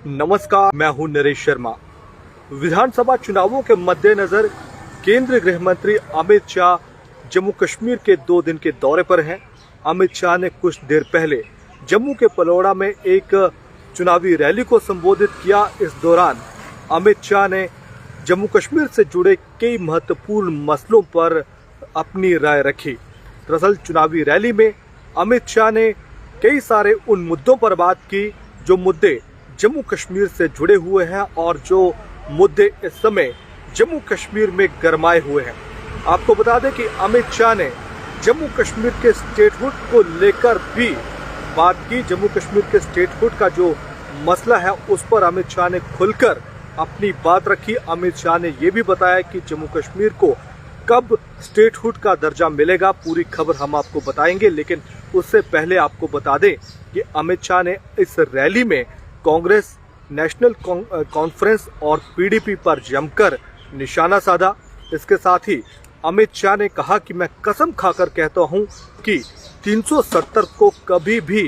नमस्कार, मैं हूं नरेश शर्मा। विधानसभा चुनावों के मद्देनजर केंद्रीय गृह मंत्री अमित शाह जम्मू कश्मीर के 2 दिन के दौरे पर हैं। अमित शाह ने कुछ देर पहले जम्मू के पलौड़ा में एक चुनावी रैली को संबोधित किया। इस दौरान अमित शाह ने जम्मू कश्मीर से जुड़े कई महत्वपूर्ण मसलों पर अपनी राय रखी। दरअसल चुनावी रैली में अमित शाह ने कई सारे उन मुद्दों पर बात की जो मुद्दे जम्मू कश्मीर से जुड़े हुए हैं और जो मुद्दे इस समय जम्मू कश्मीर में गरमाए हुए हैं। आपको बता दें कि अमित शाह ने जम्मू कश्मीर के स्टेटहुड को लेकर भी बात की। जम्मू कश्मीर के स्टेटहुड का जो मसला है उस पर अमित शाह ने खुलकर अपनी बात रखी। अमित शाह ने यह भी बताया कि जम्मू कश्मीर को कब स्टेटहुड का दर्जा मिलेगा, पूरी खबर हम आपको बताएंगे। लेकिन उससे पहले आपको बता दें कि अमित शाह ने इस रैली में कांग्रेस, नेशनल कॉन्फ्रेंस और पीडीपी पर जमकर निशाना साधा। इसके साथ ही अमित शाह ने कहा कि मैं कसम खाकर कहता हूं कि 370 को कभी भी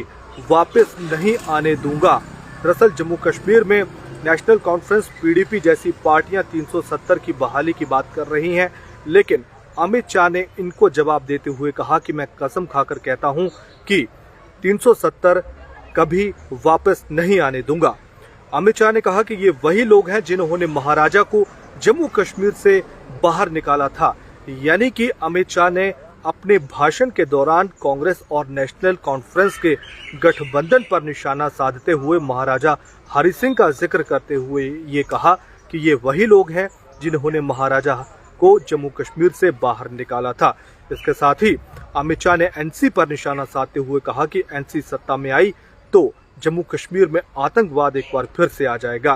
वापस नहीं आने दूंगा। दरअसल जम्मू कश्मीर में नेशनल कॉन्फ्रेंस, पीडीपी जैसी पार्टियां 370 की बहाली की बात कर रही हैं, लेकिन अमित शाह ने इनको जवाब देते हुए कहा कि मैं कसम खाकर कहता हूं कि 370 कभी वापस नहीं आने दूंगा। अमित शाह ने कहा कि ये वही लोग हैं जिन्होंने महाराजा को जम्मू कश्मीर से बाहर निकाला था। यानी कि अमित शाह ने अपने भाषण के दौरान कांग्रेस और नेशनल कॉन्फ्रेंस के गठबंधन पर निशाना साधते हुए महाराजा हरि सिंह का जिक्र करते हुए ये कहा कि ये वही लोग हैं जिन्होंने महाराजा को जम्मू कश्मीर से बाहर निकाला था। इसके साथ ही अमित शाह ने एनसी पर निशाना साधते हुए कहा कि एनसी सत्ता में आई तो जम्मू कश्मीर में आतंकवाद एक बार फिर से आ जाएगा।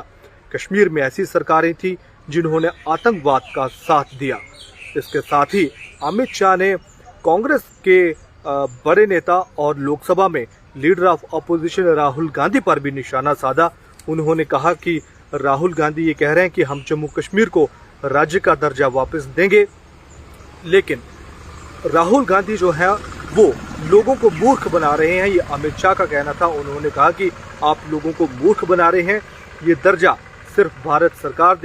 कश्मीर में ऐसी सरकारें थी जिन्होंने आतंकवाद का साथ दिया। इसके साथ ही अमित शाह ने कांग्रेस के बड़े नेता और लोकसभा में leader of opposition Rahul Gandhi पर भी निशाना साधा। उन्होंने कहा कि राहुल गांधी ये कह रहे हैं कि हम जम्मू कश्मीर को राज्य का दर्जा वापस देंगे, लेकिन राहुल गांधी जो है वो लोगों को मूर्ख बना रहे हैं। ये अमित शाह का कहना था। उन्होंने कहा कि आप लोगों को मूर्ख बना रहे हैं, ये दर्जा सिर्फ भारत सरकार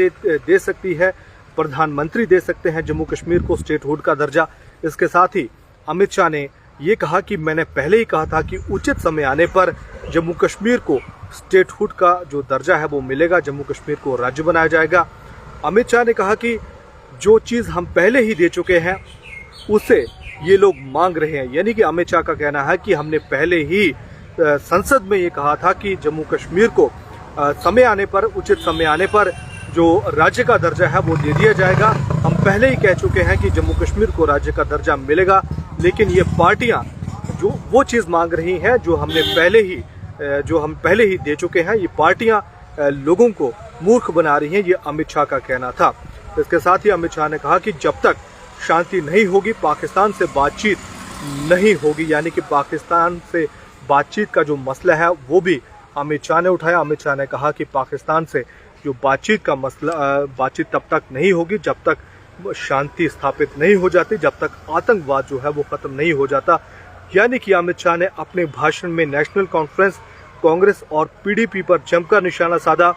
दे सकती है, प्रधानमंत्री दे सकते हैं जम्मू कश्मीर को स्टेटहुड का दर्जा। इसके साथ ही अमित शाह ने ये कहा कि मैंने पहले ही कहा था कि उचित समय आने पर जम्मू कश्मीर को स्टेटहुड का जो दर्जा है वो मिलेगा, जम्मू कश्मीर को राज्य बनाया जाएगा। अमित शाह ने कहा कि जो चीज़ हम पहले ही दे चुके हैं उसे ये लोग मांग रहे हैं। यानी कि अमित शाह का कहना है कि हमने पहले ही संसद में ये कहा था कि जम्मू कश्मीर को समय आने पर, उचित समय आने पर जो राज्य का दर्जा है वो दे दिया जाएगा। हम पहले ही कह चुके हैं कि जम्मू कश्मीर को राज्य का दर्जा मिलेगा, लेकिन ये पार्टियां जो वो चीज़ मांग रही हैं जो हम पहले ही दे चुके हैं, ये पार्टियां लोगों को मूर्ख बना रही हैं। ये अमित शाह का कहना था। इसके साथ ही अमित शाह ने कहा कि जब तक शांति नहीं होगी, पाकिस्तान से बातचीत नहीं होगी। यानी कि पाकिस्तान से बातचीत का जो मसला है वो भी अमित शाह ने उठाया। अमित शाह ने कहा कि पाकिस्तान से जो बातचीत तब तक नहीं होगी जब तक शांति स्थापित नहीं हो जाती, जब तक आतंकवाद जो है वो खत्म नहीं हो जाता। यानी कि अमित शाह ने अपने भाषण में नेशनल कॉन्फ्रेंस, कांग्रेस और पीडीपी पर जमकर निशाना साधा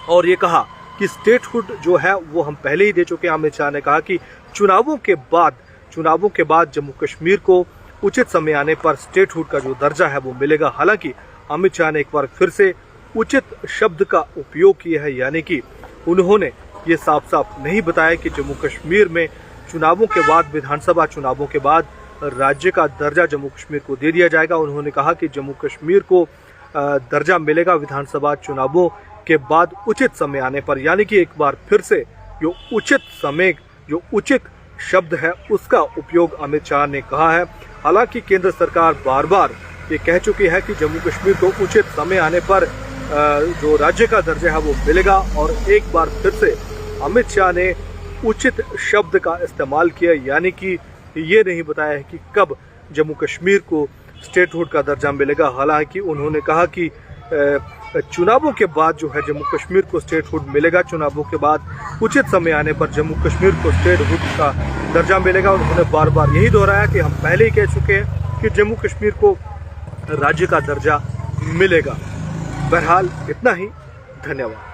और ये कहा कि स्टेटहुड जो है वो हम पहले ही दे चुके हैं। अमित शाह ने कहा कि चुनावों के बाद जम्मू कश्मीर को उचित समय आने पर स्टेटहुड का जो दर्जा है वो मिलेगा। हालांकि अमित शाह ने एक बार फिर से उचित शब्द का उपयोग किया है। यानी कि उन्होंने ये साफ साफ नहीं बताया कि जम्मू कश्मीर में चुनावों के बाद, विधानसभा चुनावों के बाद राज्य का दर्जा जम्मू कश्मीर को दे दिया जाएगा। उन्होंने कहा कि जम्मू कश्मीर को दर्जा मिलेगा विधानसभा चुनावों के बाद उचित समय आने पर। यानी कि एक बार फिर से जो उचित शब्द है उसका उपयोग अमित शाह ने कहा है। हालांकि केंद्र सरकार बार बार ये कह चुकी है कि जम्मू कश्मीर को उचित समय आने पर जो राज्य का दर्जा है वो मिलेगा, और एक बार फिर से अमित शाह ने उचित शब्द का इस्तेमाल किया। यानी कि ये नहीं बताया है कि कब जम्मू कश्मीर को स्टेटहुड का दर्जा मिलेगा। हालांकि उन्होंने कहा कि चुनावों के बाद जो है जम्मू कश्मीर को स्टेटहुड मिलेगा, चुनावों के बाद उचित समय आने पर जम्मू कश्मीर को स्टेटहुड का दर्जा मिलेगा। उन्होंने बार बार यही दोहराया कि हम पहले ही कह चुके हैं कि जम्मू कश्मीर को राज्य का दर्जा मिलेगा। बहरहाल इतना ही। धन्यवाद।